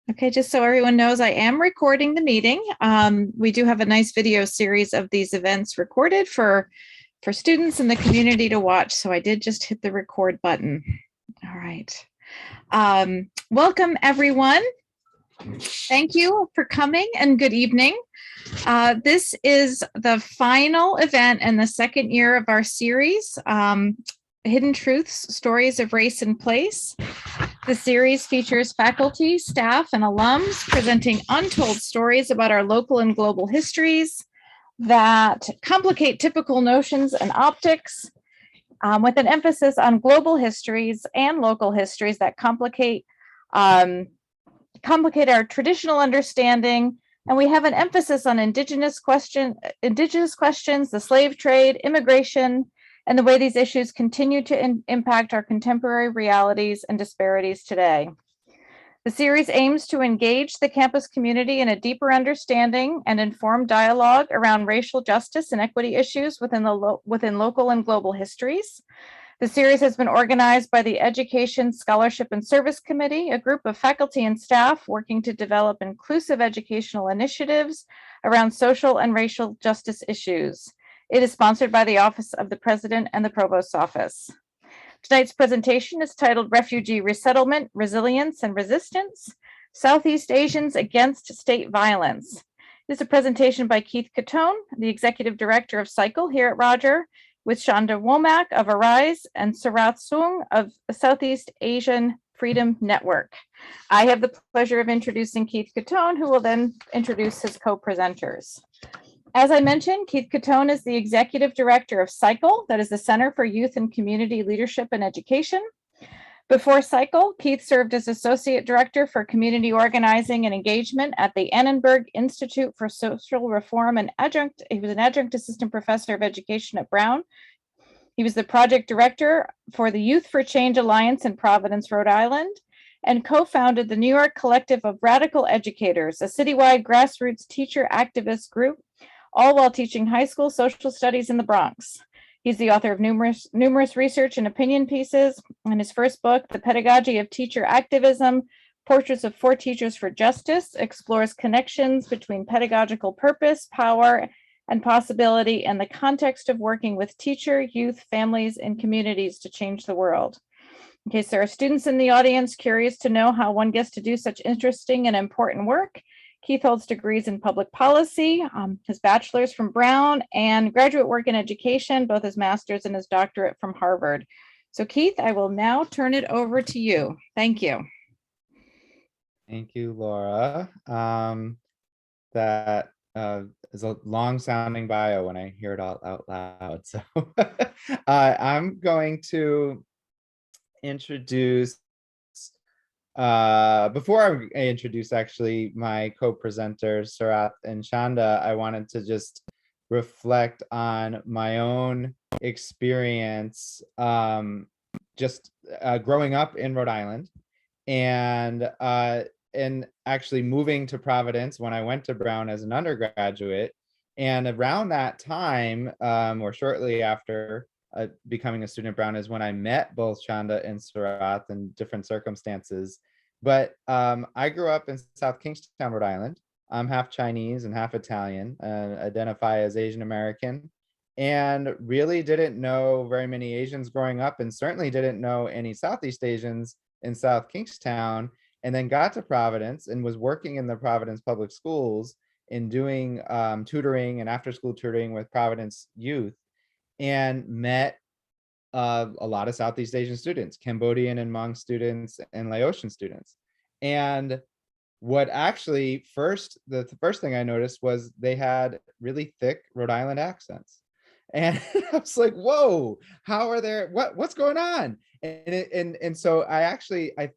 Okay, just so everyone knows, I am recording the meeting. We do have a nice video series of these events recorded for students in the community to watch. So I did just hit the record button. All right. Welcome, everyone. Thank you for coming and good evening. This is the final event in the second year of our series, Hidden Truths, Stories of Race and Place. The series features faculty, staff, and alums presenting untold stories about our local and global histories that complicate typical notions and optics, with an emphasis on global histories and local histories that complicate our traditional understanding. And we have an emphasis on indigenous questions, the slave trade, immigration, and the way these issues continue to impact our contemporary realities and disparities today. The series aims to engage the campus community in a deeper understanding and informed dialogue around racial justice and equity issues within local and global histories. The series has been organized by the Education, Scholarship, and Service Committee, a group of faculty and staff working to develop inclusive educational initiatives around social and racial justice issues. It is sponsored by the Office of the President and the Provost's Office. Tonight's presentation is titled Refugee Resettlement, Resilience, and Resistance, Southeast Asians Against State Violence. It is a presentation by Keith Catone, the Executive Director of Cycle here at Roger, with Chanda Womack of Arise and Sarath Suong of the Southeast Asian Freedom Network. I have the pleasure of introducing Keith Catone, who will then introduce his co-presenters. As I mentioned, Keith Catone is the Executive Director of Cycle, that is the Center for Youth and Community Leadership and Education. Before Cycle, Keith served as Associate Director for Community Organizing and Engagement at the Annenberg Institute for Social Reform and he was an Adjunct Assistant Professor of Education at Brown. He was the Project Director for the Youth for Change Alliance in Providence, Rhode Island, and co-founded the New York Collective of Radical Educators, a citywide grassroots teacher activist group, all while teaching high school social studies in the Bronx. He's the author of numerous research and opinion pieces. In his first book, The Pedagogy of Teacher Activism, Portraits of 4 Teachers for Justice, explores connections between pedagogical purpose, power, and possibility and the context of working with teacher, youth, families, and communities to change the world. In case there are students in the audience curious to know how one gets to do such interesting and important work, Keith holds degrees in public policy, his bachelor's from Brown, and graduate work in education, both his master's and his doctorate from Harvard. So Keith, I will now turn it over to you. Thank you. Thank you, Laura. That is a long sounding bio when I hear it all out loud. So I'm going to introduce before I introduce actually my co-presenters, Sarath and Chanda, I wanted to just reflect on my own experience just growing up in Rhode Island and actually moving to Providence when I went to Brown as an undergraduate. And around that time, or shortly after becoming a student at Brown, is when I met both Chanda and Sarath in different circumstances. But I grew up in South Kingstown, Rhode Island. I'm half Chinese and half Italian, identify as Asian American, and really didn't know very many Asians growing up, and certainly didn't know any Southeast Asians in South Kingstown. And then got to Providence and was working in the Providence public schools in doing tutoring and after school tutoring with Providence youth, and met a lot of Southeast Asian students, Cambodian and Hmong students, and Laotian students. And what actually the first thing I noticed was they had really thick Rhode Island accents. And I was like, whoa, how are there, what's going on? And so I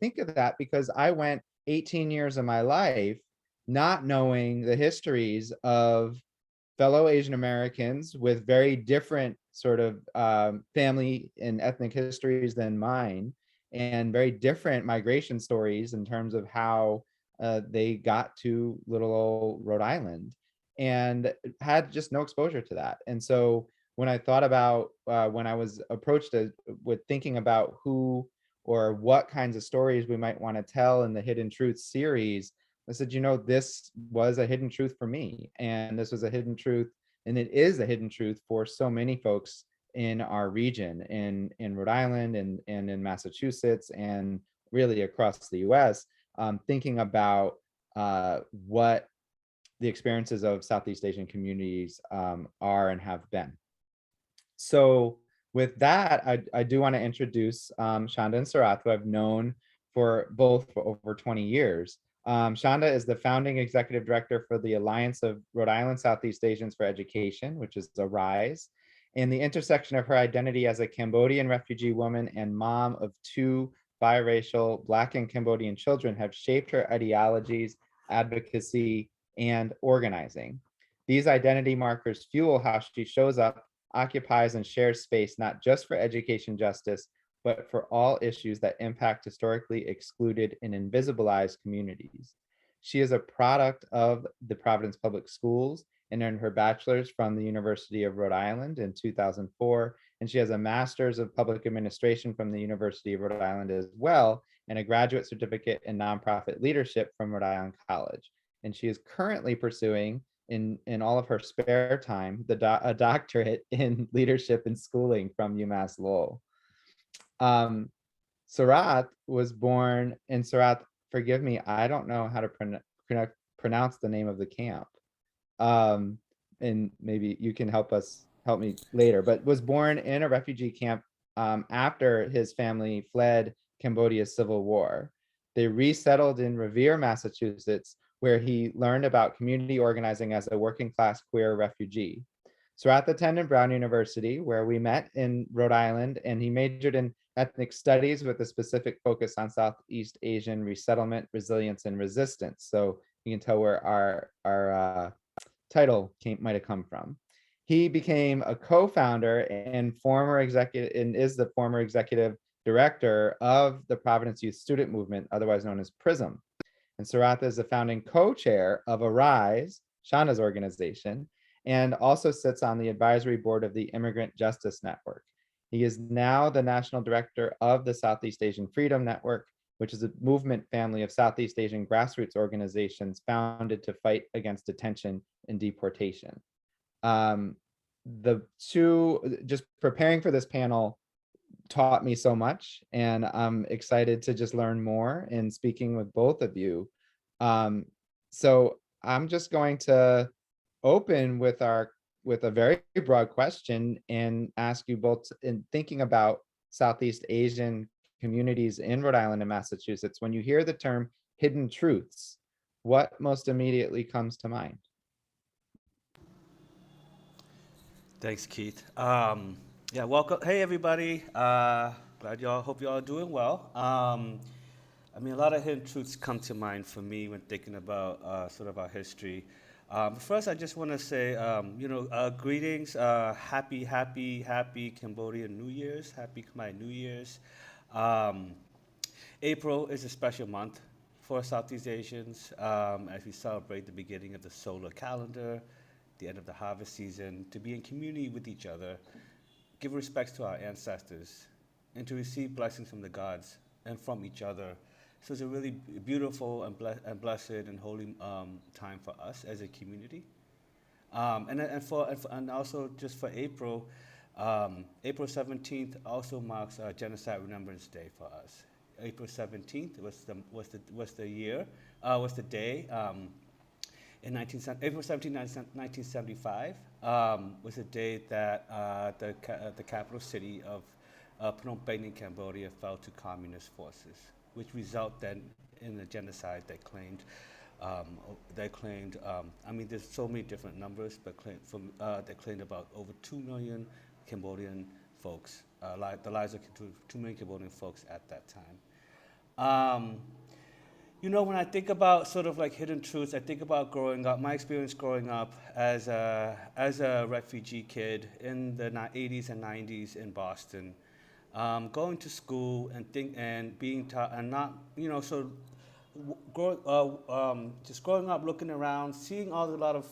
think of that because I went 18 years of my life not knowing the histories of fellow Asian Americans with very different sort of family and ethnic histories than mine, and very different migration stories in terms of how they got to little old Rhode Island, and had just no exposure to that. And so when I thought about when I was approached with thinking about who or what kinds of stories we might want to tell in the Hidden Truth series, I said, this was a hidden truth for me. And this was a hidden truth, and it is a hidden truth for so many folks in our region, in Rhode Island and in Massachusetts, and really across the US, thinking about what the experiences of Southeast Asian communities are and have been. So with that, I do want to introduce Chanda and Sarath, who I've known for both for over 20 years. Chanda is the founding executive director for the Alliance of Rhode Island Southeast Asians for Education, which is a RISE. And the intersection of her identity as a Cambodian refugee woman and mom of two biracial Black and Cambodian children have shaped her ideologies, advocacy, and organizing. These identity markers fuel how she shows up, occupies, and shares space not just for education justice, but for all issues that impact historically excluded and invisibilized communities. She is a product of the Providence Public Schools and earned her bachelor's from the University of Rhode Island in 2004. And she has a master's of public administration from the University of Rhode Island as well, and a graduate certificate in nonprofit leadership from Rhode Island College. And she is currently pursuing in all of her spare time a doctorate in leadership and schooling from UMass Lowell. Sarath was born in Sarath. Forgive me, I don't know how to pronounce the name of the camp. And maybe you can help me later, but was born in a refugee camp after his family fled Cambodia's civil war. They resettled in Revere, Massachusetts, where he learned about community organizing as a working class queer refugee. Sarath attended Brown University, where we met in Rhode Island, and he majored in ethnic studies with a specific focus on Southeast Asian resettlement, resilience, and resistance. So you can tell where our title might have come from. He became a co-founder and is the former executive director of the Providence Youth Student Movement, otherwise known as PRISM. And Sarath is the founding co-chair of Arise, Chanda's organization, and also sits on the advisory board of the Immigrant Justice Network. He is now the national director of the Southeast Asian Freedom Network, which is a movement family of Southeast Asian grassroots organizations founded to fight against detention and deportation. The two, just preparing for this panel, taught me so much, and I'm excited to just learn more in speaking with both of you. So I'm just going to open with a very broad question and ask you both, in thinking about Southeast Asian communities in Rhode Island and Massachusetts, when you hear the term hidden truths, what most immediately comes to mind? Thanks, Keith. Yeah, welcome. Hey, everybody. Hope y'all are doing well. A lot of hidden truths come to mind for me when thinking about sort of our history. First, I just want to say, greetings, happy Cambodian New Year's, happy Khmer New Year's. April is a special month for Southeast Asians as we celebrate the beginning of the solar calendar, the end of the harvest season, to be in community with each other, give respects to our ancestors, and to receive blessings from the gods and from each other. So it's a really beautiful and blessed and holy time for us as a community. And also just for April, April 17th also marks Genocide Remembrance Day for us. April 17th was the day. April 17, 1975 was the day that the capital city of Phnom Penh in Cambodia fell to communist forces, which resulted then in a genocide that claimed, there's so many different numbers, but that claimed about over 2 million Cambodian folks, the lives of 2 million Cambodian folks at that time. When I think about sort of like hidden truths, I think about growing up, my experience growing up as a refugee kid in the 80s and 90s in Boston, going to school and being taught and not, just growing up, looking around, seeing a lot of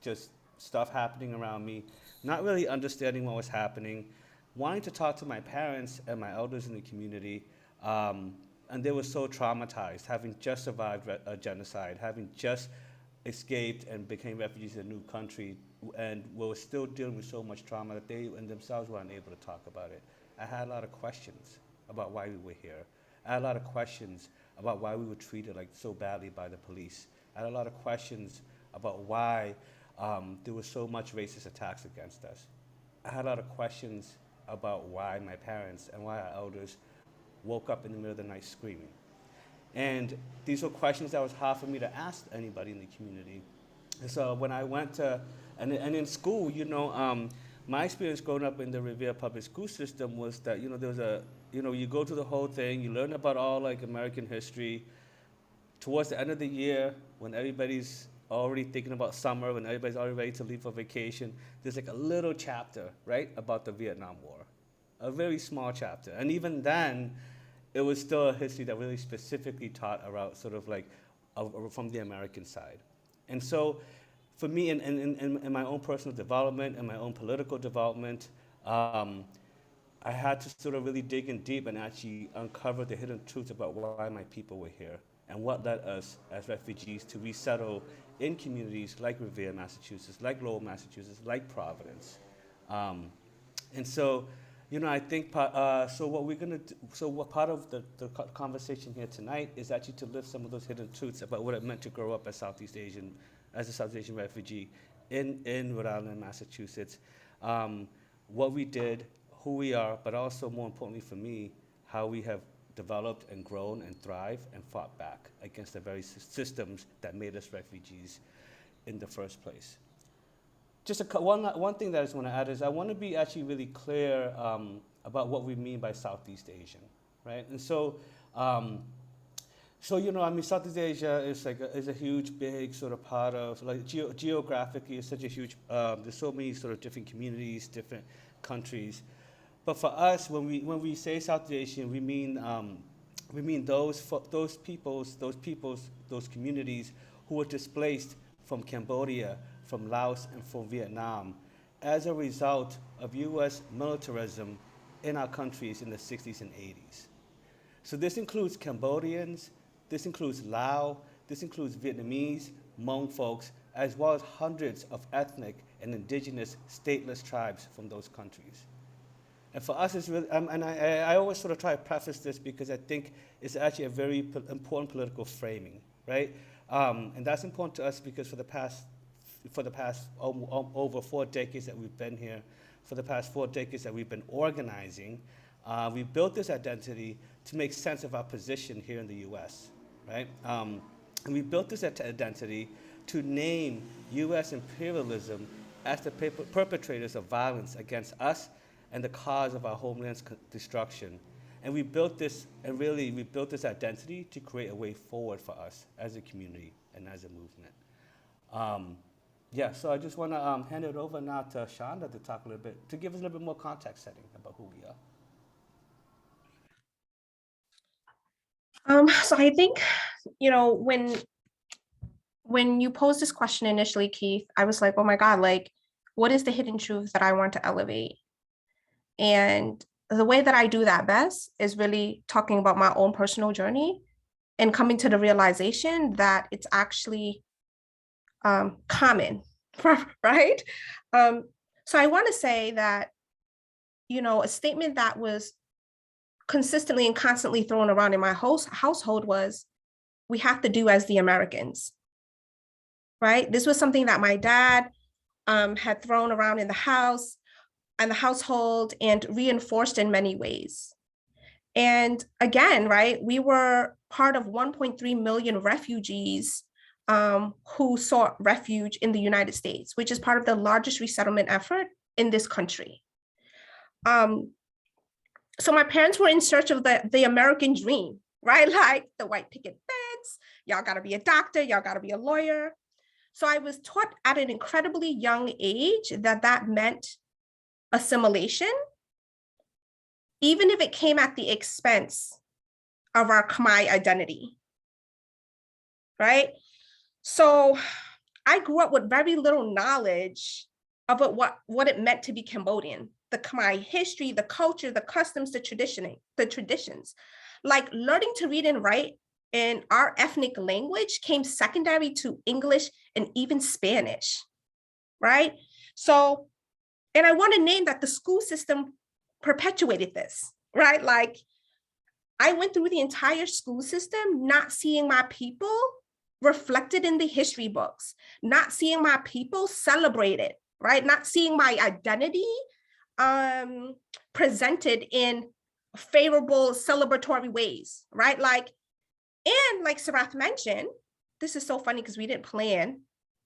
just stuff happening around me, not really understanding what was happening, wanting to talk to my parents and my elders in the community, And they were so traumatized, having just survived a genocide, having just escaped and became refugees in a new country, and were still dealing with so much trauma that they and themselves were unable to talk about it. I had a lot of questions about why we were here. I had a lot of questions about why we were treated like so badly by the police. I had a lot of questions about why there was so much racist attacks against us. I had a lot of questions about why my parents and why our elders woke up in the middle of the night screaming. And these were questions that was hard for me to ask anybody in the community. And so when I went to, and in school, my experience growing up in the Revere public school system was that, there was you go through the whole thing, you learn about all like American history. Towards the end of the year, when everybody's already thinking about summer, when everybody's already ready to leave for vacation, there's like a little chapter, right, about the Vietnam War. A very small chapter. And even then, it was still a history that really specifically taught about sort of like from the American side. And so for me, in my own personal development and my own political development, I had to sort of really dig in deep and actually uncover the hidden truths about why my people were here and what led us as refugees to resettle in communities like Revere, Massachusetts, like Lowell, Massachusetts, like Providence. And so, I think what part of the conversation here tonight is actually to lift some of those hidden truths about what it meant to grow up as a Southeast Asian refugee in Rhode Island and Massachusetts. What we did, who we are, but also more importantly for me, how we have developed and grown and thrived and fought back against the very systems that made us refugees in the first place. Just one thing that I just want to add is I want to be actually really clear about what we mean by Southeast Asian, right? And so, Southeast Asia is a huge, big sort of part of, like geographically, it's such a huge, there's so many sort of different communities, different countries. But for us, when we say Southeast Asian, we mean those communities who were displaced from Cambodia, from Laos, and from Vietnam as a result of U.S. militarism in our countries in the 60s and 80s. So this includes Cambodians, this includes Lao, this includes Vietnamese, Hmong folks, as well as hundreds of ethnic and indigenous stateless tribes from those countries. And for us, it's really, and I always sort of try to preface this because I think it's actually a very important political framing, right? And that's important to us because for the past over 4 decades that we've been here, for the past 4 decades that we've been organizing, we built this identity to make sense of our position here in the US, right? And we built this identity to name US imperialism as the perpetrators of violence against us and the cause of our homeland's destruction. And we built this identity to create a way forward for us as a community and as a movement. So I just want to hand it over now to Chanda to talk a little bit, to give us a little bit more context setting about who we are. So I think, when you posed this question initially, Keith, I was like, oh my God, like, what is the hidden truth that I want to elevate? And the way that I do that best is really talking about my own personal journey and coming to the realization that it's actually common, right? So I want to say that, a statement that was consistently and constantly thrown around in my household was, we have to do as the Americans, right? This was something that my dad had thrown around in the house and the household and reinforced in many ways. And again, right, we were part of 1.3 million refugees who sought refuge in the United States, which is part of the largest resettlement effort in this country. So my parents were in search of the American dream, right? Like the white picket fence, y'all gotta be a doctor, y'all gotta be a lawyer. So I was taught at an incredibly young age that meant assimilation, even if it came at the expense of our Khmer identity, right? So I grew up with very little knowledge about what it meant to be Cambodian, the Khmer history, the culture, the customs, the traditions. Like learning to read and write in our ethnic language came secondary to English and even Spanish, right? So, and I want to name that the school system perpetuated this, right? Like I went through the entire school system not seeing my people reflected in the history books, not seeing my people celebrated, right? Not seeing my identity presented in favorable celebratory ways, right? Like, and like Sarath mentioned, this is so funny because we didn't plan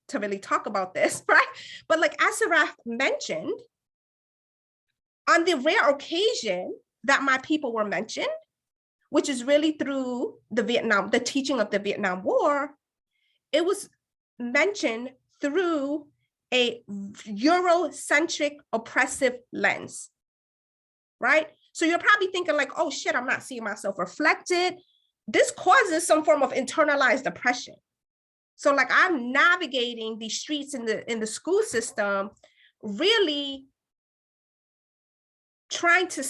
to really talk about this, right? But like as Sarath mentioned, on the rare occasion that my people were mentioned, which is really through the teaching of the Vietnam War, it was mentioned through a Eurocentric oppressive lens, right? So you're probably thinking like, oh shit, I'm not seeing myself reflected. This causes some form of internalized oppression. So like I'm navigating these streets in the school system, really trying to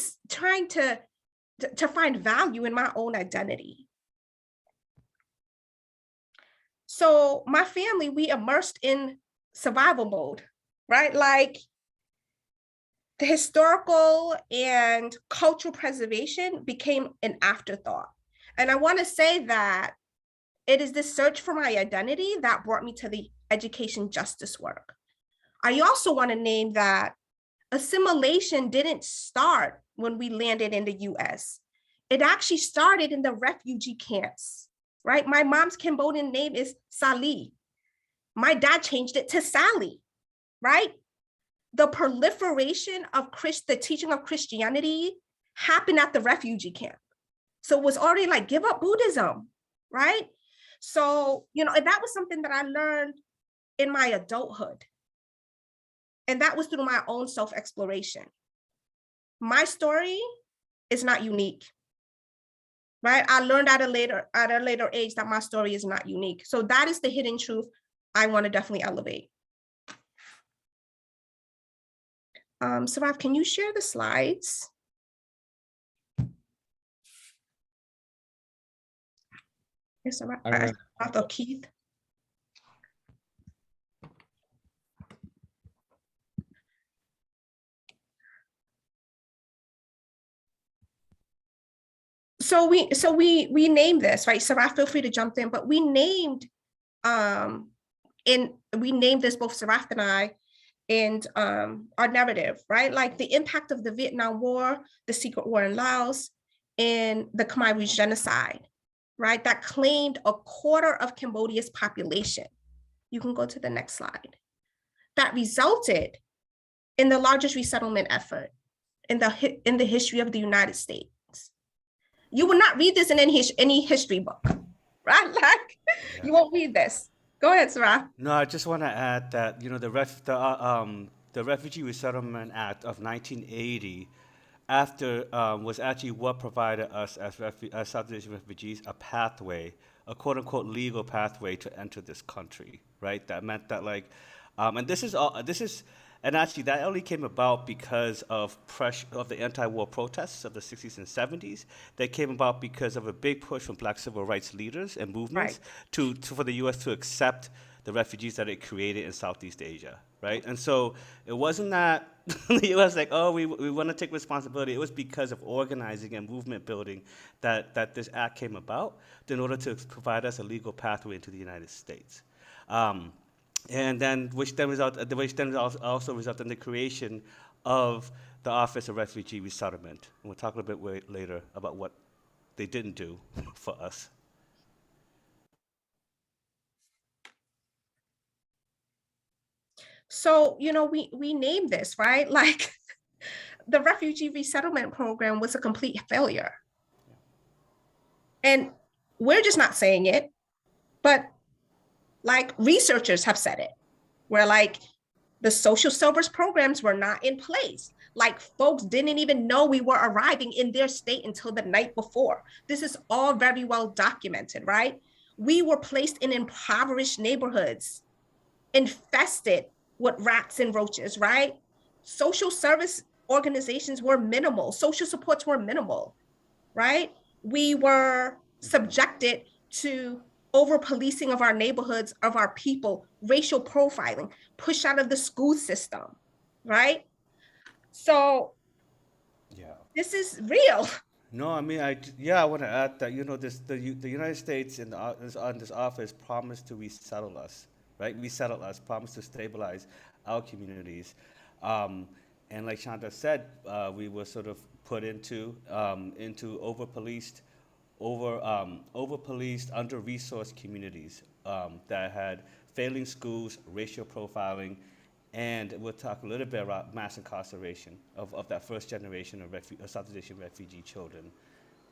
find value in my own identity. So my family, we immersed in survival mode, right? Like the historical and cultural preservation became an afterthought. And I want to say that it is this search for my identity that brought me to the education justice work. I also want to name that assimilation didn't start when we landed in the US. It actually started in the refugee camps, right? My mom's Cambodian name is Sali. My dad changed it to Sally, right? The proliferation of the teaching of Christianity happened at the refugee camp. So it was already like, give up Buddhism, right? So, you know, and that was something that I learned in my adulthood. And that was through my own self-exploration. My story is not unique, right? I learned at a later age that my story is not unique. So that is the hidden truth I want to definitely elevate. Sarath, can you share the slides? Yes, Sarath or Keith. So we named this, right? Sarath, feel free to jump in, but we named this, both Sarath and I, and our narrative, right? Like the impact of the Vietnam War, the secret war in Laos, and the Khmer Rouge genocide, right? That claimed a quarter of Cambodia's population. You can go to the next slide. That resulted in the largest resettlement effort in the history of the United States. You will not read this in any history book, right? Like, yeah. You won't read this. Go ahead, Sarath. No, I just want to add that, you know, the Refugee Resettlement Act of 1980 was actually what provided us as South Asian refugees a pathway, a quote unquote legal pathway to enter this country, right? That meant that like, and actually that only came about because of pressure of the anti-war protests of the 60s and 70s. They came about because of a big push from Black civil rights leaders and movements for the U.S. to accept the refugees that it created in Southeast Asia, right? And so it wasn't that the U.S. like, oh, we want to take responsibility. It was because of organizing and movement building that this act came about in order to provide us a legal pathway into the United States. And then which then also resulted in the creation of the Office of Refugee Resettlement. And we'll talk a little bit later about what they didn't do for us. So, you know, we named this, right? Like the Refugee Resettlement Program was a complete failure. And we're just not saying it, but like researchers have said it, where like the social service programs were not in place. Like folks didn't even know we were arriving in their state until the night before. This is all very well documented, right? We were placed in impoverished neighborhoods, infested with rats and roaches, right? Social service organizations were minimal. Social supports were minimal, right? we were subjected to over policing of our neighborhoods, of our people, racial profiling, pushed out of the school system, right? So Yeah. this is real. No, I mean, I want to add that, the United States on this office promised to resettle us, right? Resettle us, promised to stabilize our communities. Um, and like Chanda said, we were sort of put into over-policed, under-resourced communities that had failing schools, racial profiling, and we'll talk a little bit about mass incarceration of that first generation of Southeast Asian refugee children.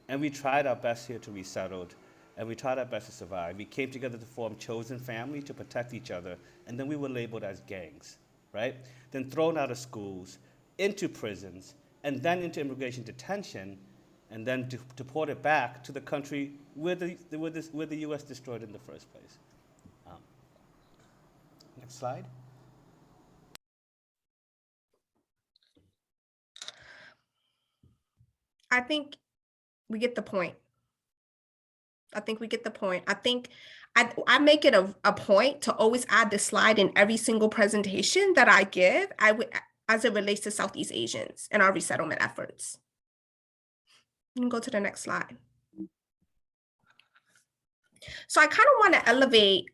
And we tried our best here to resettle, and we tried our best to survive. We came together to form chosen family to protect each other, and then we were labeled as gangs, right? Then thrown out of schools, into prisons, and then into immigration detention, and then deported back to the country where the U.S. destroyed in the first place. Next slide. I think we get the point. I think we get the point. I think I make it a point to always add this slide in every single presentation that I give, as it relates to Southeast Asians and our resettlement efforts. You can go to the next slide. So I kind of want to elevate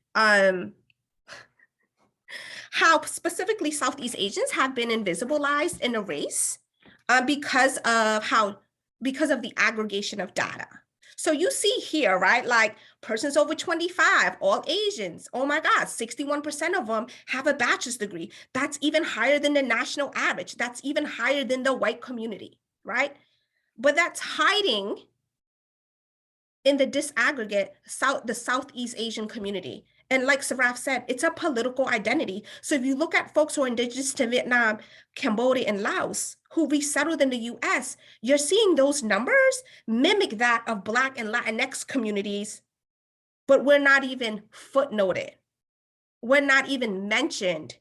how specifically Southeast Asians have been invisibilized in a race because of the aggregation of data. So you see here, right, like persons over 25, all Asians, oh my God, 61% of them have a bachelor's degree. That's even higher than the national average. That's even higher than the white community, right? But that's hiding in the disaggregate, the Southeast Asian community. And like Sarath said, it's a political identity. So if you look at folks who are indigenous to Vietnam, Cambodia, and Laos, who resettled in the US, you're seeing those numbers mimic that of Black and Latinx communities, but we're not even footnoted. We're not even mentioned.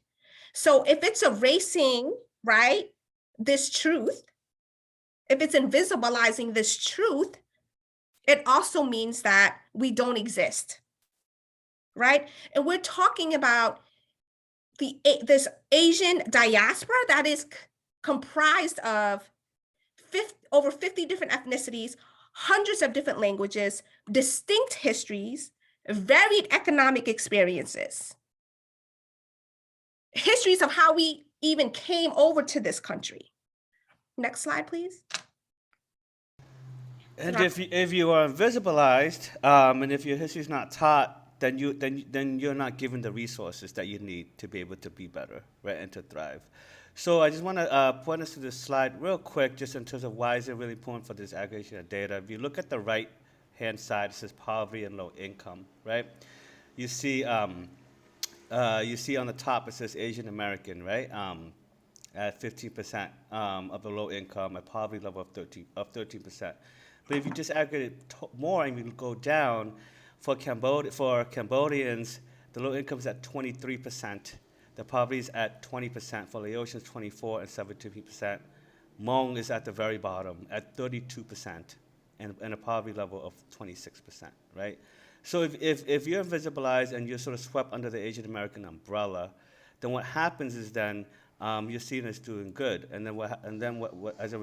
So if it's erasing, right, this truth, if it's invisibilizing this truth, it also means that we don't exist, right? And we're talking about this Asian diaspora that is comprised of over 50 different ethnicities, hundreds of different languages, distinct histories, varied economic experiences, histories of how we even came over to this country. Next slide, please. And if you are invisibilized, and if your history is not taught, then you're not given the resources that you need to be able to be better, right, and to thrive. So I just want to point us to this slide real quick, just in terms of why is it really important for this aggregation of data. If you look at the right-hand side, it says poverty and low income, right? You see on the top it says Asian American, right? At 15% of the low income, a poverty level of 13%. But if you just aggregate more and you go down, for Cambodians, the low income is at 23%. The poverty is at 20%. For Laotians, 24% and 17%. Hmong is at the very bottom at 32% and a poverty level of 26%, right? So if you're invisibilized and you're sort of swept under the Asian American umbrella, then what happens is then you're seen as doing good, and then as a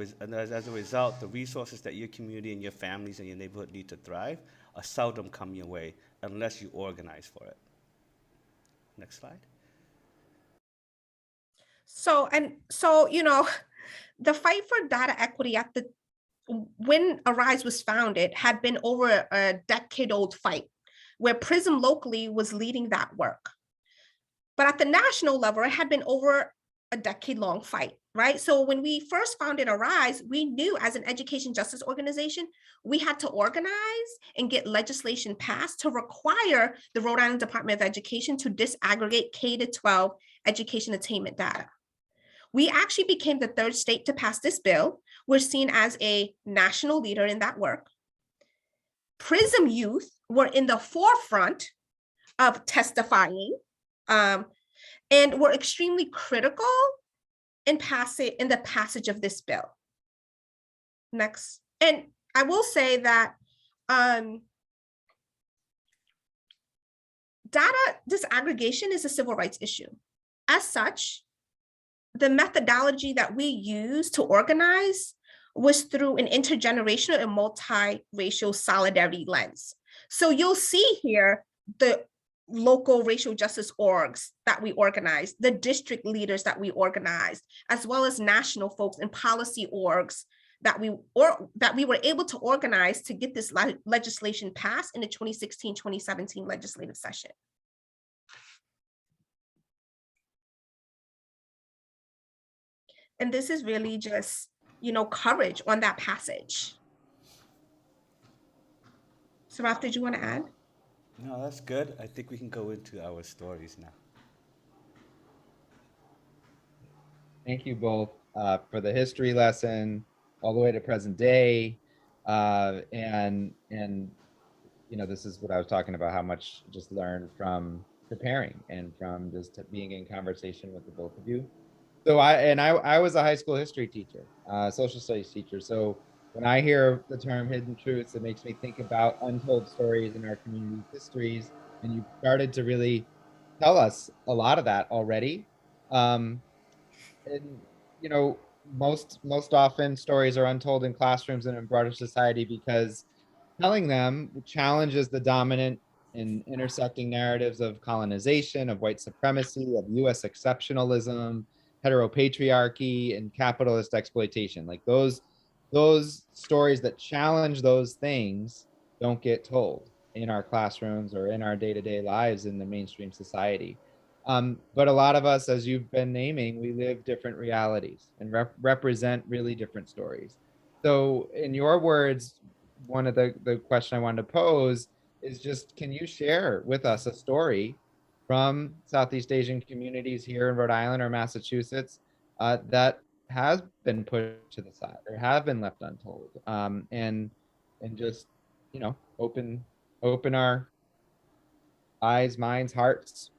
result, the resources that your community and your families and your neighborhood need to thrive are seldom come your way unless you organize for it. Next slide. So you know, the fight for data equity when Arise was founded had been over a decade-old fight, where PRISM locally was leading that work. But at the national level, it had been over a decade-long fight, right? So when we first founded Arise, we knew as an education justice organization, we had to organize and get legislation passed to require the Rhode Island Department of Education to disaggregate K-12 education attainment data. We actually became the third state to pass this bill. We're seen as a national leader in that work. PRISM youth were in the forefront of testifying, and were extremely critical in the passage of this bill. Next. And I will say that Um, data disaggregation is a civil rights issue. As such, the methodology that we use to organize was through an intergenerational and multiracial solidarity lens. So you'll see here the local racial justice orgs that we organized, the district leaders that we organized, as well as national folks and policy orgs that we were able to organize to get this legislation passed in the 2016-2017 legislative session. And this is really just, courage on that passage. Sarath, did you want to add? No, that's good. I think we can go into our stories now. Thank you both for the history lesson all the way to present day. And this is what I was talking about, how much just learned from preparing and from just being in conversation with the both of you. So I was a high school history teacher, social studies teacher. So when I hear the term hidden truths, it makes me think about untold stories in our community's histories. And you started to really tell us a lot of that already. And most often stories are untold in classrooms and in broader society because telling them challenges the dominant and intersecting narratives of colonization, of white supremacy, of US exceptionalism, heteropatriarchy, and capitalist exploitation. Like those stories that challenge those things don't get told in our classrooms or in our day-to-day lives in the mainstream society. But a lot of us, as you've been naming, we live different realities and represent really different stories. So in your words, one of the question I wanted to pose is just, can you share with us a story from Southeast Asian communities here in Rhode Island or Massachusetts that has been pushed to the side or have been left untold, and just open our eyes, minds, hearts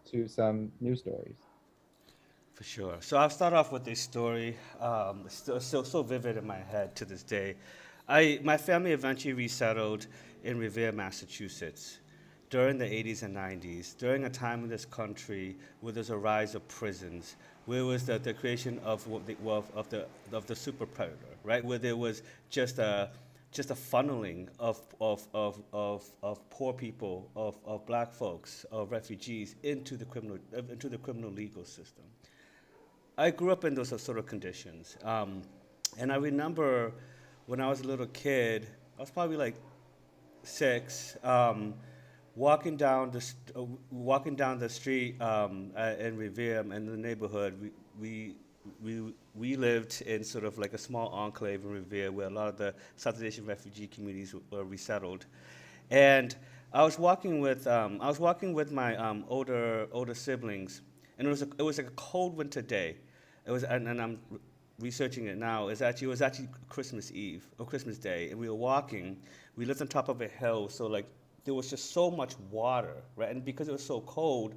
to some new stories. For sure. So I'll start off with a story, still so vivid in my head to this day. My family eventually resettled in Revere, Massachusetts during the 80s and 90s, during a time in this country where there's a rise of prisons, where was the creation of the super predator, right? Where there was just a funneling of poor people, of black folks, of refugees into the criminal legal system. I grew up in those sort of conditions. And I remember when I was a little kid, I was probably like 6, walking down the street in Revere in the neighborhood. We lived in sort of like a small enclave in Revere where a lot of the South Asian refugee communities were resettled. And I was walking with my older siblings, and it was like a cold winter day. It was, and I'm researching it now. It was actually Christmas Eve or Christmas Day, and we were walking. We lived on top of a hill, so like there was just so much water, right? And because it was so cold,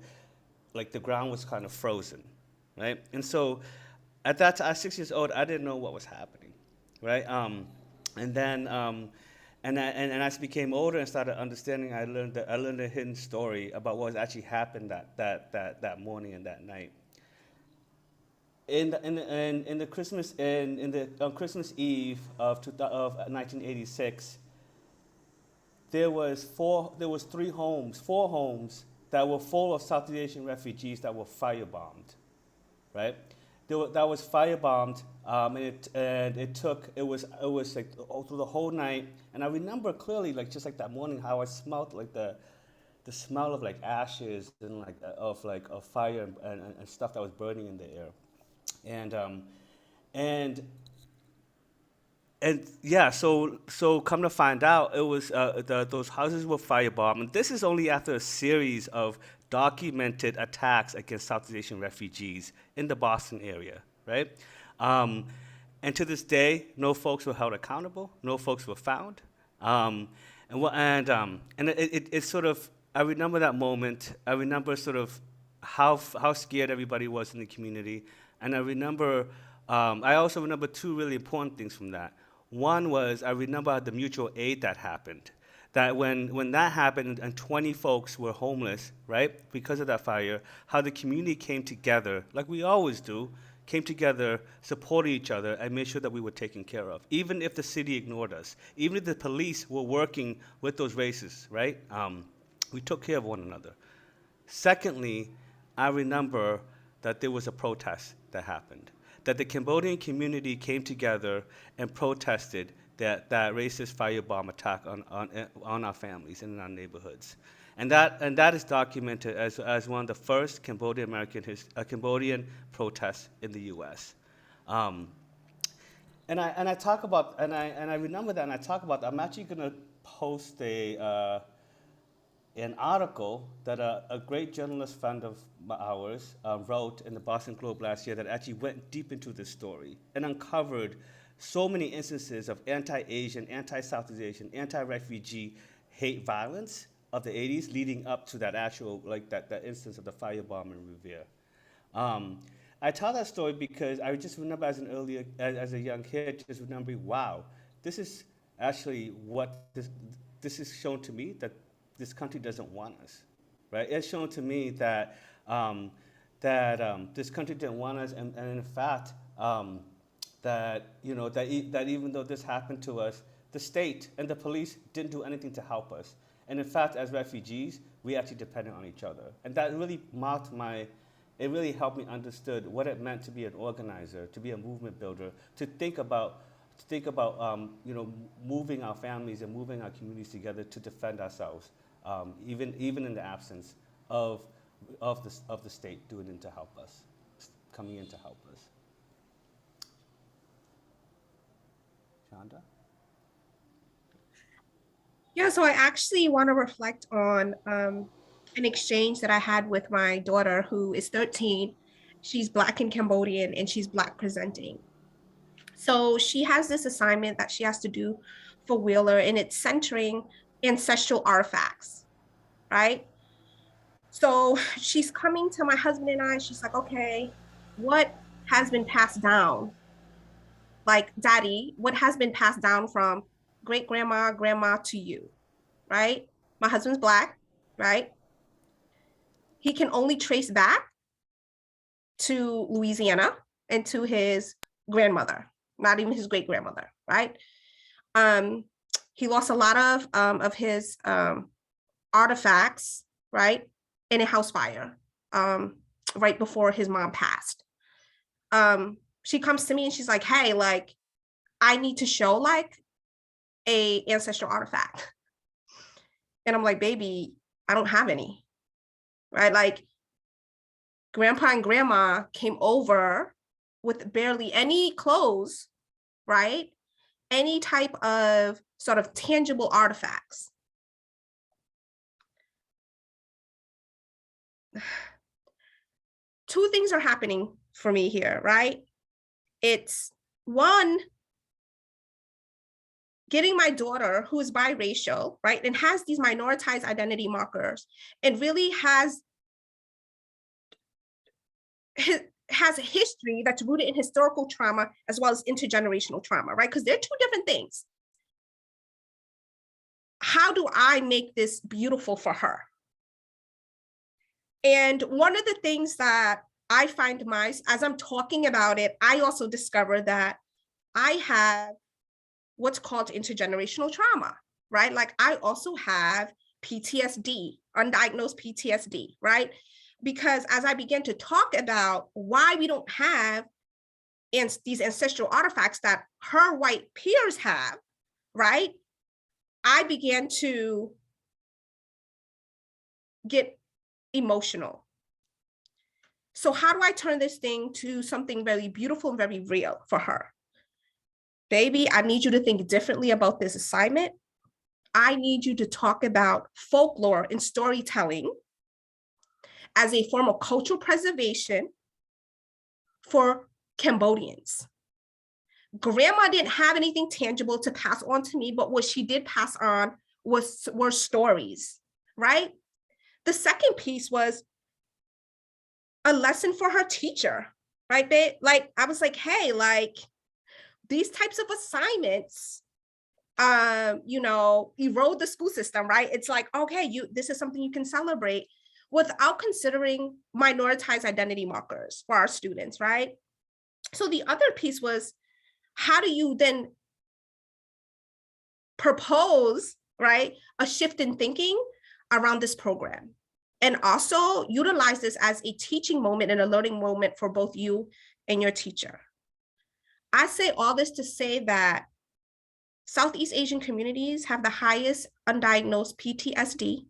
like the ground was kind of frozen, right? And so at that time, at 6 years old, I didn't know what was happening, right? And then and as I became older and started understanding, I learned a hidden story about what actually happened that morning and that night. On Christmas Eve of 1986, there was 4 homes that were full of South Asian refugees that were firebombed, right? That was firebombed, and it was like through the whole night. And I remember clearly, like just like that morning, how I smelled like the smell of like ashes and like of fire and stuff that was burning in the air. And yeah, so come to find out, it was those houses were firebombed, and this is only after a series of documented attacks against South Asian refugees in the Boston area, right? And to this day, no folks were held accountable, no folks were found, and it sort of, I remember that moment. I remember sort of how scared everybody was in the community. And I also remember 2 really important things from that. One was, I remember the mutual aid that happened. That when that happened and 20 folks were homeless, right, because of that fire, how the community came together, like we always do, came together, supported each other, and made sure that we were taken care of. Even if the city ignored us, even if the police were working with those racists, right, we took care of one another. Secondly, I remember that there was a protest that happened, that the Cambodian community came together and protested that racist firebomb attack on our families and in our neighborhoods. And that is documented as one of the first Cambodian protests in the U.S. And I talk about, and I remember that, and I talk about that. I'm actually going to post an article that a great journalist friend of ours wrote in the Boston Globe last year that actually went deep into this story and uncovered so many instances of anti-Asian, anti-Southeast Asian, anti-refugee hate violence of the 80s leading up to that actual, like that instance of the firebomb in Revere. I tell that story because I just remember as a young kid, just remembering, wow, this is actually what this is shown to me that this country doesn't want us, right? It's shown to me that this country didn't want us, and in fact, that even though this happened to us, the state and the police didn't do anything to help us. And in fact, as refugees, we actually depended on each other, and that really it really helped me understood what it meant to be an organizer, to be a movement builder, to think about moving our families and moving our communities together to defend ourselves, even in the absence of the state doing it to help us, coming in to help us. Chanda? Yeah, so I actually want to reflect on an exchange that I had with my daughter, who is 13. She's Black and Cambodian, and she's Black presenting. So she has this assignment that she has to do for Wheeler, and it's centering ancestral artifacts, right? So she's coming to my husband and I, she's like, okay, what has been passed down? Like, Daddy, what has been passed down from great grandma, grandma to you, right? My husband's Black, right? He can only trace back to Louisiana and to his grandmother, not even his great grandmother, right? He lost a lot of his artifacts, right, in a house fire right before his mom passed. She comes to me and she's like, hey, like, I need to show like a ancestral artifact. And I'm like, baby, I don't have any, right? Like, grandpa and grandma came over with barely any clothes, right? Any type of sort of tangible artifacts. Two things are happening for me here, right? It's one, getting my daughter, who is biracial, right, and has these minoritized identity markers, and really has a history that's rooted in historical trauma as well as intergenerational trauma, right? Because they're two different things. How do I make this beautiful for her? And one of the things that I find as I'm talking about it, I also discover that I have what's called intergenerational trauma, right? Like, I also have PTSD, undiagnosed PTSD, right? Because as I began to talk about why we don't have these ancestral artifacts that her white peers have, right? I began to get emotional. So how do I turn this thing to something very beautiful and very real for her? Baby, I need you to think differently about this assignment. I need you to talk about folklore and storytelling as a form of cultural preservation for Cambodians. Grandma didn't have anything tangible to pass on to me, but what she did pass on were stories, right? The second piece was a lesson for her teacher, right? Like, I was like, hey, like, these types of assignments, erode the school system, right? It's like, okay, this is something you can celebrate without considering minoritized identity markers for our students, right? So the other piece was, how do you then propose, right, a shift in thinking around this program? And also utilize this as a teaching moment and a learning moment for both you and your teacher. I say all this to say that Southeast Asian communities have the highest undiagnosed PTSD.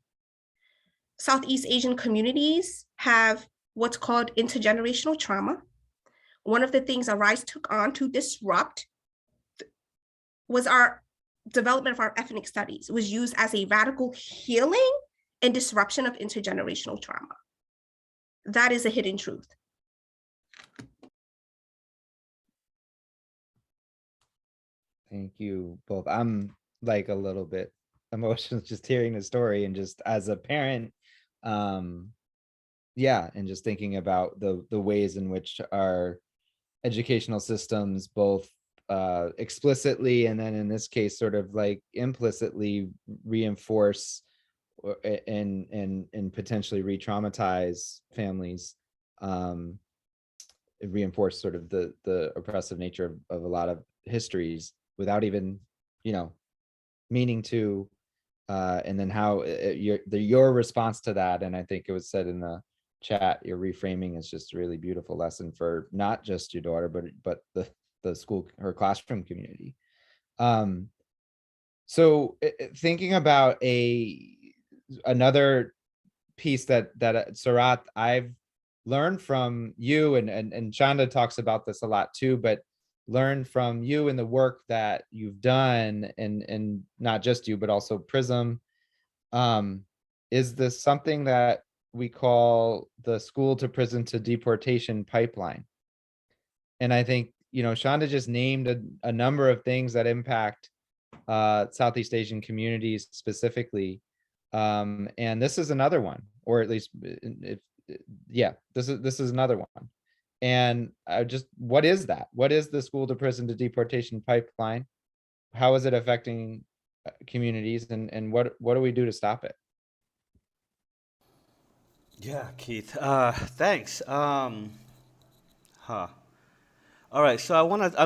Southeast Asian communities have what's called intergenerational trauma. One of the things Arise took on to disrupt was our development of our ethnic studies. It was used as a radical healing and disruption of intergenerational trauma. That is a hidden truth. Thank you both. I'm like a little bit emotional just hearing the story, and just as a parent, yeah, and just thinking about the ways in which our educational systems both explicitly and then in this case sort of like implicitly reinforce and potentially re-traumatize families, reinforce sort of the oppressive nature of a lot of histories without even meaning to, and then how your response to that, and I think it was said in the chat, your reframing is just a really beautiful lesson for not just your daughter but the school, her classroom community. So thinking about another piece that Sarath, I've learned from you, and Chanda talks about this a lot too, but learn from you and the work that you've done, and not just you but also Prism, is this something that we call the school to prison to deportation pipeline. And I think Chanda just named a number of things that impact Southeast Asian communities specifically, and this is another one, or at least this is another one. And what is that? What is the school to prison to deportation pipeline? How is it affecting communities, and what do we do to stop it? Yeah, Keith. Thanks. Huh. All right. So I want to. I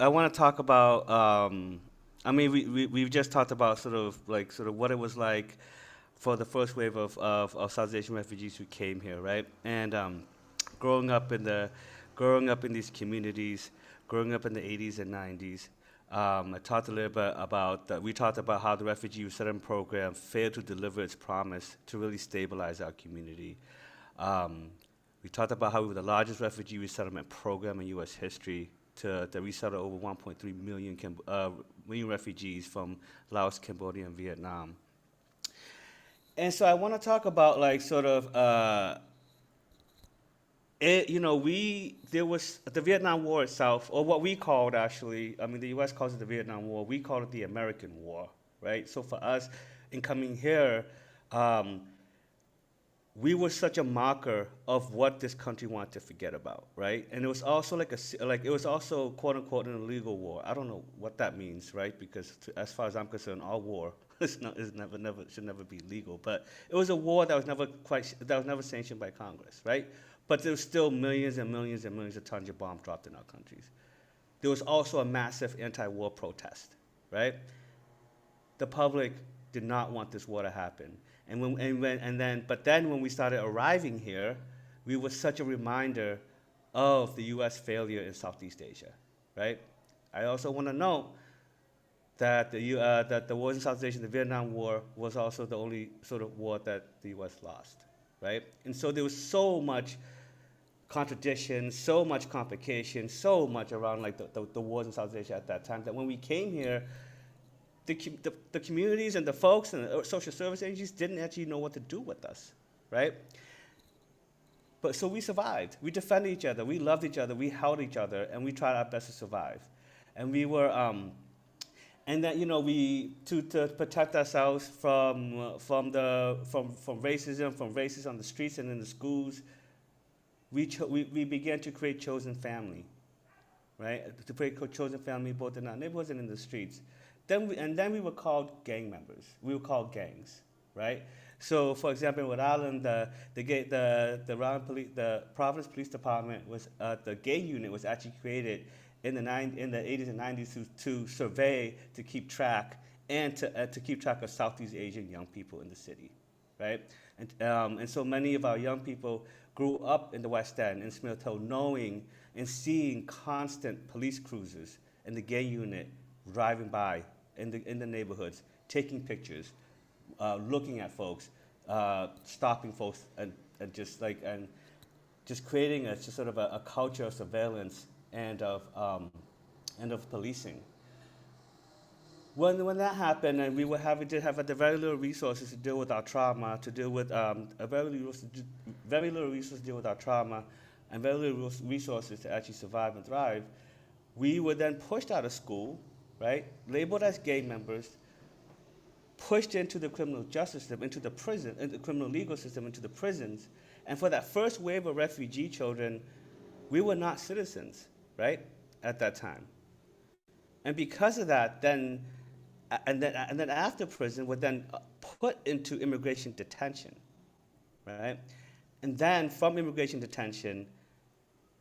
want to talk about. We've just talked about sort of what it was like for the first wave of South Asian refugees who came here, right? And growing up in these communities, growing up in the 80s and 90s. I talked a little bit about we talked about how the Refugee Resettlement program failed to deliver its promise to really stabilize our community. We talked about how we were the largest refugee resettlement program in U.S. history to resettle over 1.3 million refugees from Laos, Cambodia, and Vietnam. And so I want to talk about there was the Vietnam War itself, or what we called actually, the U.S. calls it the Vietnam War, we called it the American War, right? So for us, in coming here, we were such a marker of what this country wanted to forget about, right? And it was also it was also quote unquote an illegal war. I don't know what that means, right? Because as far as I'm concerned, all war should never be legal. But it was a war that was never sanctioned by Congress, right? But there was still millions and millions and millions of tons of bombs dropped in our countries. There was also a massive anti-war protest, right? The public did not want this war to happen. But then when we started arriving here, we were such a reminder of the U.S. failure in Southeast Asia, right? I also want to note that the wars in Southeast Asia, the Vietnam War, was also the only sort of war that the U.S. lost, right? And so there was so much contradiction, so much complication, so much around the wars in Southeast Asia at that time that when we came here, the communities and the folks and the social service agencies didn't actually know what to do with us, right? But so we survived. We defended each other. We loved each other. We held each other, and we tried our best to survive. And we were, and then we to protect ourselves from racism, from racists on the streets and in the schools. We began to create chosen family, right? To create chosen family both in our neighborhoods and in the streets. Then we were called gang members. We were called gangs, right? So, for example, in Rhode Island, the Providence Police Department was the gay unit was actually created in the 80s and 90s to survey, to keep track, and to keep track of Southeast Asian young people in the city, right? And so many of our young people grew up in the West End, in Smith Hill, knowing and seeing constant police cruisers and the gay unit driving by in the neighborhoods, taking pictures, looking at folks, stopping folks, and just creating just sort of a culture of surveillance and of policing. When that happened, and we were did have very little resources to deal with our trauma, to deal with very little resources to deal with our trauma, and very little resources to actually survive and thrive, we were then pushed out of school, right? Labeled as gay members, pushed into the criminal justice system, into the prison, into the criminal legal system, into the prisons. And for that first wave of refugee children, we were not citizens, right, at that time. And because of that, then after prison, we're then put into immigration detention, right? And then from immigration detention,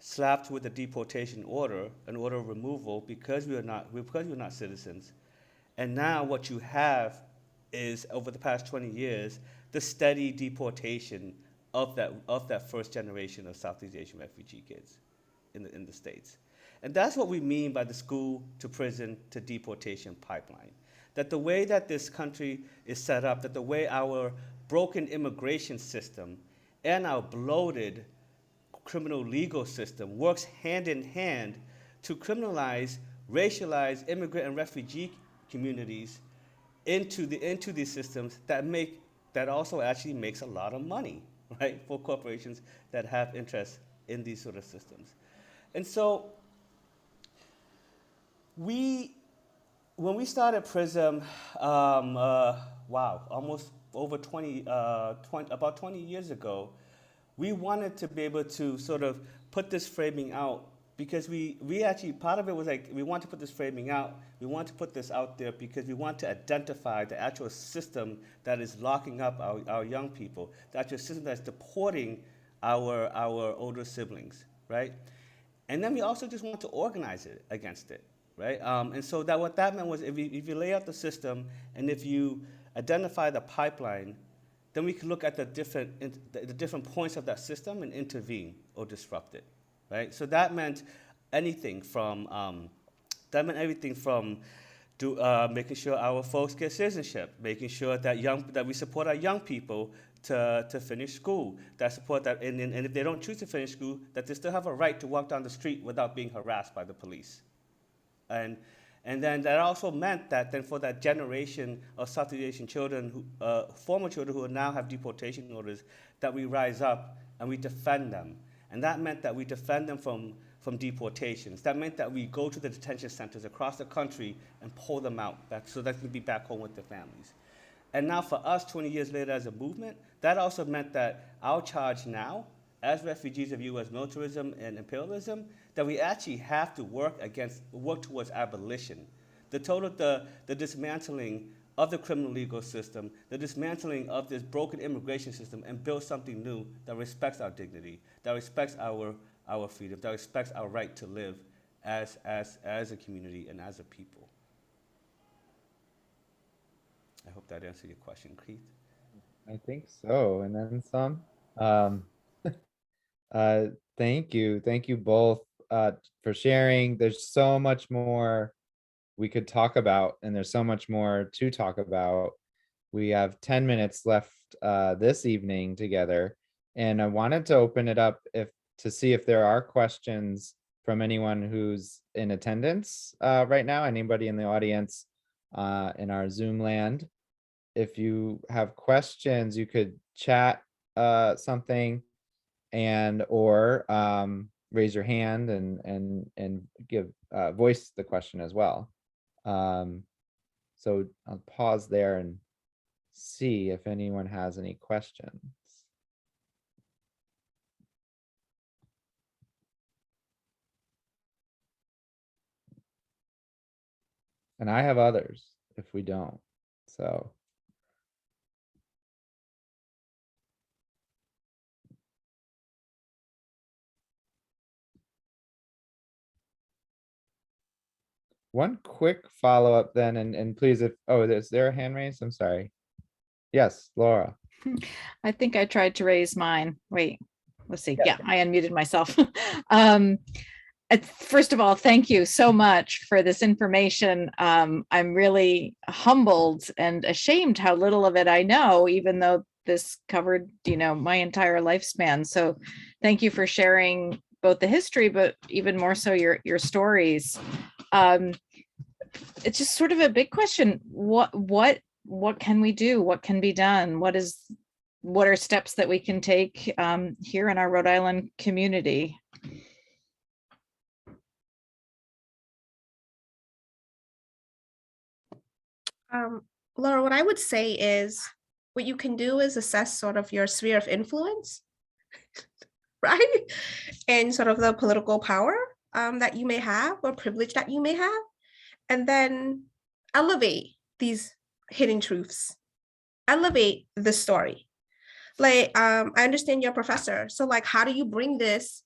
slapped with a deportation order, an order of removal, because we were not citizens. And now what you have is, over the past 20 years, the steady deportation of that first generation of Southeast Asian refugee kids in the States. And that's what we mean by the school to prison to deportation pipeline. That the way that this country is set up, that the way our broken immigration system and our bloated criminal legal system works hand in hand to criminalize, racialize immigrant and refugee communities into these systems that also actually makes a lot of money, right, for corporations that have interest in these sort of systems. And so when we started PRISM, almost over about 20 years ago, we wanted to be able to sort of put this framing out, because we actually, part of it was like, we want to put this framing out, we want to put this out there because we want to identify the actual system that is locking up our young people, the actual system that's deporting our older siblings, right? And then we also just want to organize it against it, right? And so what that meant was, if you lay out the system and if you identify the pipeline, then we can look at the different points of that system and intervene or disrupt it, right? So that meant everything from making sure our folks get citizenship, making sure that we support our young people to finish school, and if they don't choose to finish school, that they still have a right to walk down the street without being harassed by the police. And then that also meant that then for that generation of Southeast Asian children, former children who now have deportation orders, that we rise up and we defend them. And that meant that we defend them from deportations. That meant that we go to the detention centers across the country and pull them out so they can be back home with their families. And now for us, 20 years later as a movement, that also meant that our charge now, as refugees of U.S. militarism and imperialism, that we actually have to work towards abolition. The dismantling of the criminal legal system, the dismantling of this broken immigration system, and build something new that respects our dignity, that respects our freedom, that respects our right to live as a community and as a people. I hope that answered your question, Keith. I think so, and then some. Thank you both for sharing. There's so much more we could talk about, and there's so much more to talk about. We have 10 minutes left this evening together, and I wanted to open it up to see if there are questions from anyone who's in attendance right now, anybody in the audience in our Zoom land. If you have questions, you could chat something or raise your hand and give voice the question as well. So I'll pause there and see if anyone has any questions. And I have others if we don't. So one quick follow-up then, and please, if, oh, is there a hand raised? I'm sorry. Yes, Laura. I think I tried to raise mine. Wait, let's see. Yeah. Yeah, I unmuted myself. First of all, thank you so much for this information. I'm really humbled and ashamed how little of it I know, even though this covered, my entire lifespan. So thank you for sharing both the history, but even more so your stories. It's just sort of a big question. What can we do? What can be done? What are steps that we can take here in our Rhode Island community? Laura, what I would say is what you can do is assess sort of your sphere of influence, right? And sort of the political power that you may have or privilege that you may have, and then elevate these hidden truths, elevate the story. Like, I understand you're a professor. So like, how do you bring this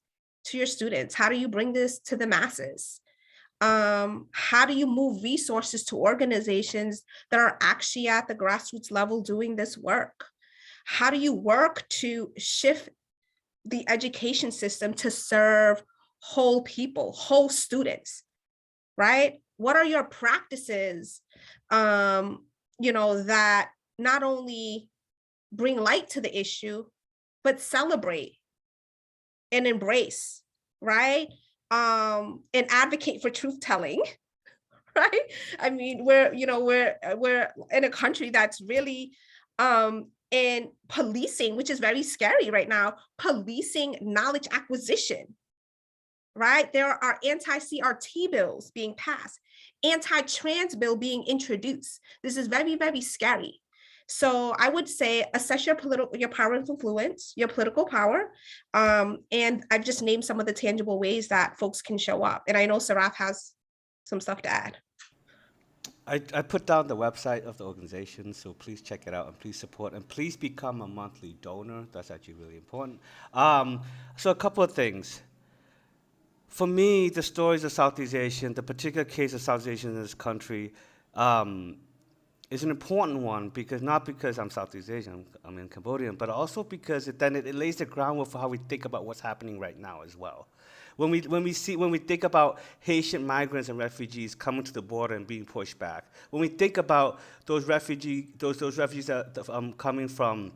to your students? How do you bring this to the masses? How do you move resources to organizations that are actually at the grassroots level doing this work? How do you work to shift the education system to serve whole people, whole students, right? What are your practices, that not only bring light to the issue, but celebrate and embrace, right? And advocate for truth telling, right? I mean, we're in a country that's really in policing, which is very scary right now, policing knowledge acquisition, right? There are anti-CRT bills being passed, anti-trans bill being introduced. This is very, very scary. So I would say assess your power and influence, your political power. And I've just named some of the tangible ways that folks can show up. And I know Sarath has some stuff to add. I put down the website of the organization, so please check it out and please support and please become a monthly donor. That's actually really important. So a couple of things. For me, the stories of Southeast Asian, the particular case of Southeast Asian in this country, is an important one not because I'm Southeast Asian, I'm in Cambodian, but also because it lays the groundwork for how we think about what's happening right now as well. When we think about Haitian migrants and refugees coming to the border and being pushed back, when we think about those refugees that coming from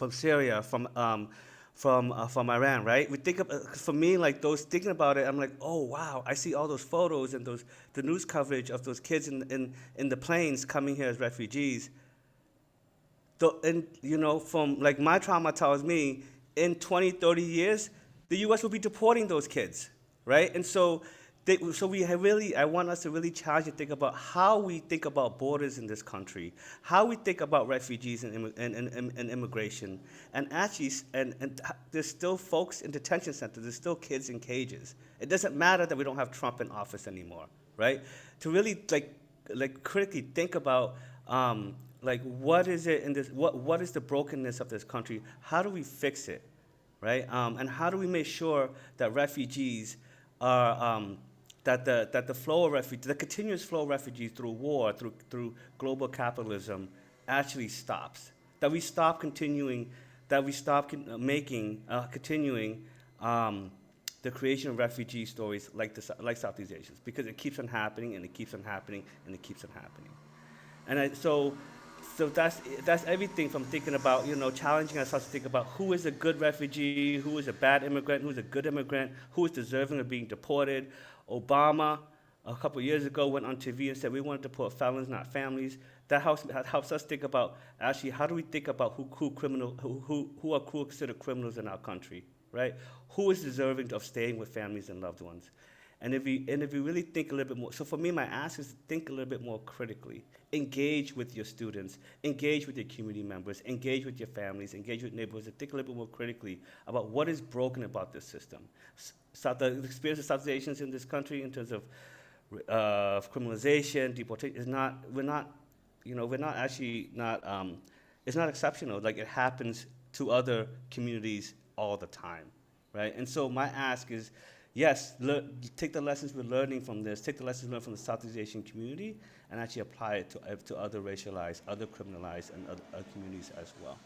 Syria, from Iran, right? We think of, for me, like thinking about it, I'm like, oh wow, I see all those photos and the news coverage of those kids in the planes coming here as refugees. From like my trauma tells me, in 20, 30 years, the U.S. will be deporting those kids, right? And so I want us to really challenge and think about how we think about borders in this country, how we think about refugees and immigration, and actually, and there's still folks in detention centers, there's still kids in cages. It doesn't matter that we don't have Trump in office anymore, right? To really like critically think about what is it in this, what is the brokenness of this country? How do we fix it, right? And how do we make sure that refugees are that the flow of refugees, the continuous flow of refugees through war, through global capitalism, actually stops. That we stop continuing, continuing the creation of refugee stories like Southeast Asians, because it keeps on happening and it keeps on happening and it keeps on happening. And so that's everything from thinking about, challenging ourselves to think about who is a good refugee, who is a bad immigrant, who is a good immigrant, who is deserving of being deported. Obama, a couple of years ago, went on TV and said we want to deport felons, not families. That helps us think about, actually, how do we think about who are considered criminals in our country, right? Who is deserving of staying with families and loved ones? And if we really think a little bit more, so for me, my ask is to think a little bit more critically. Engage with your students, engage with your community members, engage with your families, engage with neighborhoods, and think a little bit more critically about what is broken about this system. So the experience of South Asians in this country in terms of criminalization, deportation is not. We're not. We're not actually not. It's not exceptional. Like it happens to other communities all the time, right? And so my ask is, yes, take the lessons we're learning from this, take the lessons learned from the Southeast Asian community, and actually apply it to other racialized, other criminalized, and other communities as well.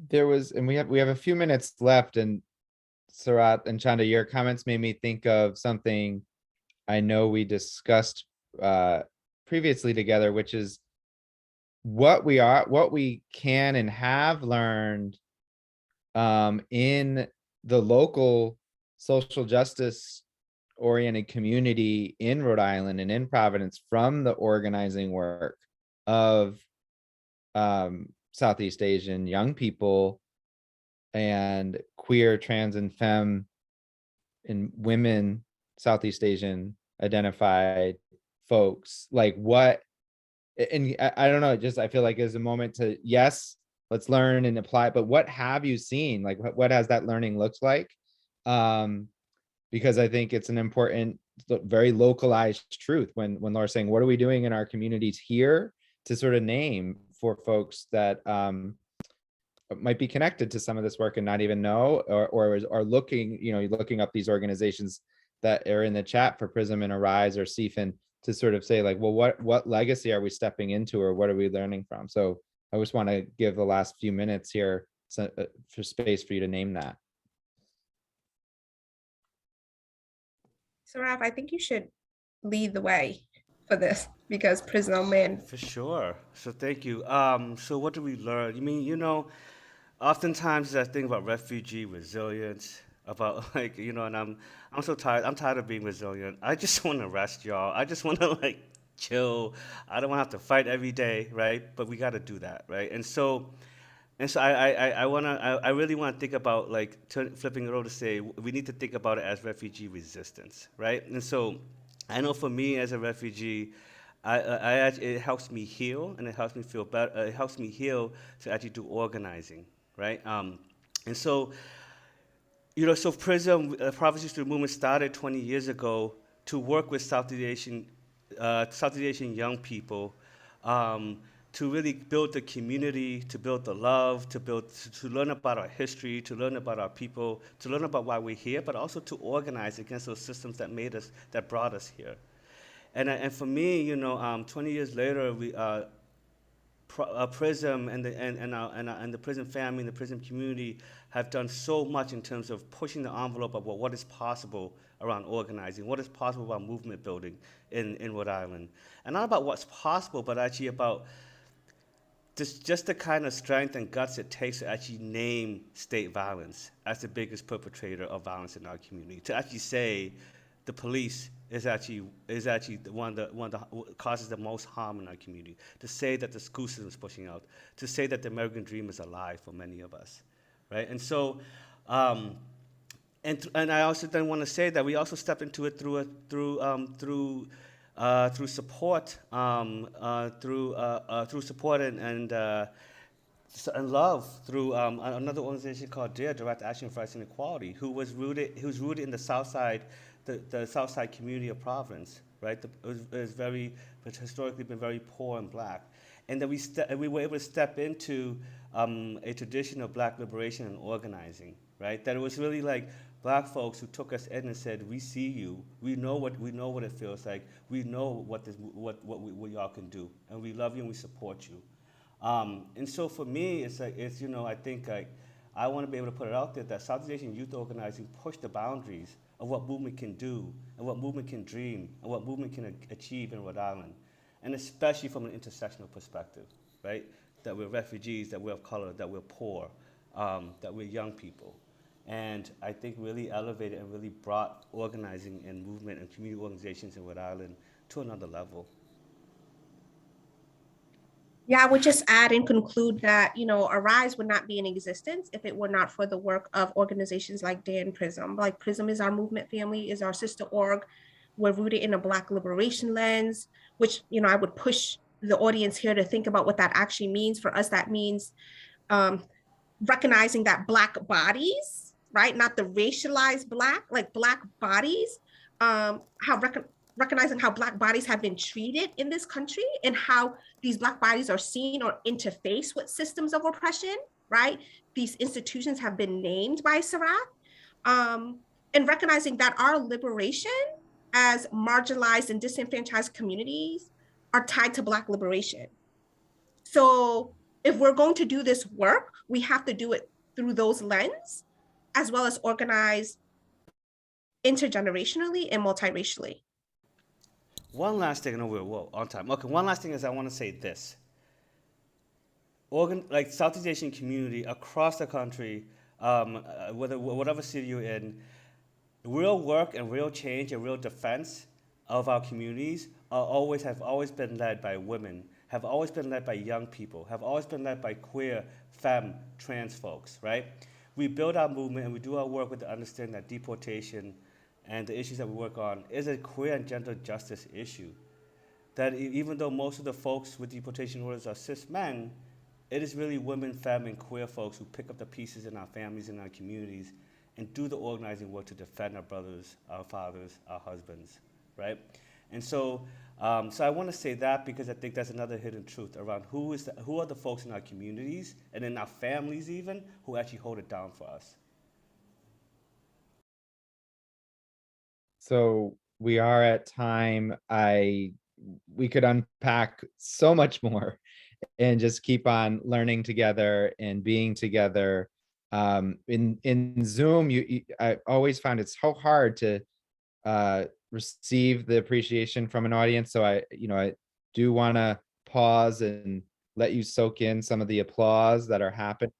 There was, and we have a few minutes left, and Sarath and Chanda, your comments made me think of something I know we discussed previously together, which is what we can and have learned in the local social justice oriented community in Rhode Island and in Providence from the organizing work of Southeast Asian young people and queer, trans, and femme and women, Southeast Asian identified folks. Like what, and I don't know, just I feel like there's a moment to, yes, let's learn and apply, but what have you seen? Like what has that learning looked like? Because I think it's an important, very localized truth when Laura's saying, what are we doing in our communities here to sort of name for folks that might be connected to some of this work and not even know, or looking, looking up these organizations that are in the chat for PRISM and Arise or CFIN to sort of say like, well, what legacy are we stepping into, or what are we learning from? So I just want to give the last few minutes here for space for you to name that. Sarath, I think you should lead the way for this because PRISM and For sure. So thank you. So what do we learn? You mean, oftentimes I think about refugee resilience, about and I'm so tired. I'm tired of being resilient. I just want to rest, y'all. I just want to chill. I don't want to have to fight every day, right? But we got to do that, right? And so I really want to think about flipping it over to say we need to think about it as refugee resistance, right? And so I know for me as a refugee, it helps me heal and it helps me feel better. It helps me heal to actually do organizing, right? And so so PRISM, Province Student Movement, started 20 years ago to work with Southeast Asian young people to really build the community, to build the love, to learn about our history, to learn about our people, to learn about why we're here, but also to organize against those systems that brought us here. And for me, 20 years later, PRISM and the PRISM family and the PRISM community have done so much in terms of pushing the envelope of what is possible around organizing, what is possible about movement building in Rhode Island. And not about what's possible, but actually about just the kind of strength and guts it takes to actually name state violence as the biggest perpetrator of violence in our community. To actually say the police is actually the one that causes the most harm in our community. To say that the school system is pushing out. To say that the American dream is alive for many of us, right? And so, and I also then want to say that we also step into it through support, through support and love through another organization called DARE, Direct Action for Rights and Equality, who's rooted in the South Side, the South Side community of Providence, right? It's historically been very poor and black, and that we were able to step into a tradition of black liberation and organizing, right? That it was really like black folks who took us in and said, "We see you. We know what it feels like. We know what y'all can do, and we love you and we support you." And so for me, I think I want to be able to put it out there that Southeast Asian youth organizing pushed the boundaries of what movement can do and what movement can dream and what movement can achieve in Rhode Island, and especially from an intersectional perspective, right? That we're refugees, that we're of color, that we're poor, that we're young people. And I think really elevated and really brought organizing and movement and community organizations in Rhode Island to another level. yeah, I would just add and conclude that, Arise would not be in existence if it were not for the work of organizations like DARE and PRISM. Like PRISM is our movement family, is our sister org. We're rooted in a Black liberation lens, which, I would push the audience here to think about what that actually means. For us, that means recognizing that Black bodies, right, not the racialized Black, like Black bodies, recognizing how Black bodies have been treated in this country and how these Black bodies are seen or interface with systems of oppression, right? These institutions have been named by Sarath, and recognizing that our liberation as marginalized and disenfranchised communities are tied to Black liberation. So if we're going to do this work, we have to do it through those lenses, as well as organize intergenerationally and multiracially. One last thing, I know we're on time. Okay, one last thing is I want to say this. Like Southeast Asian community across the country, whatever city you're in, real work and real change and real defense of our communities have always been led by women, have always been led by young people, have always been led by queer, femme, trans folks, right? We build our movement and we do our work with the understanding that deportation and the issues that we work on is a queer and gender justice issue. That even though most of the folks with deportation orders are cis men, it is really women, femme, and queer folks who pick up the pieces in our families and our communities and do the organizing work to defend our brothers, our fathers, our husbands, right? And so, so I want to say that because I think that's another hidden truth around who are the folks in our communities and in our families even who actually hold it down for us. So we are at time. We could unpack so much more and just keep on learning together and being together. In Zoom, I always found it so hard to receive the appreciation from an audience. So I do want to pause and let you soak in some of the applause that are happening.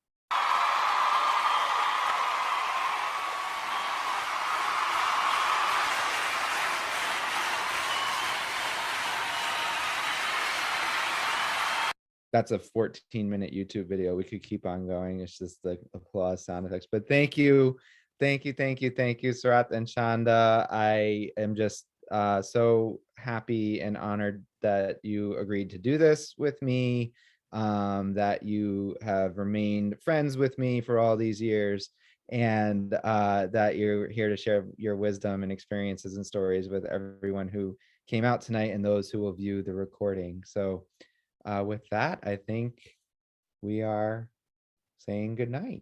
That's a 14-minute YouTube video. We could keep on going. It's just the applause sound effects. But thank you, Sarath and Chanda. I am just so happy and honored that you agreed to do this with me, that you have remained friends with me for all these years, and that you're here to share your wisdom and experiences and stories with everyone who came out tonight and those who will view the recording. So with that, I think we are saying good night.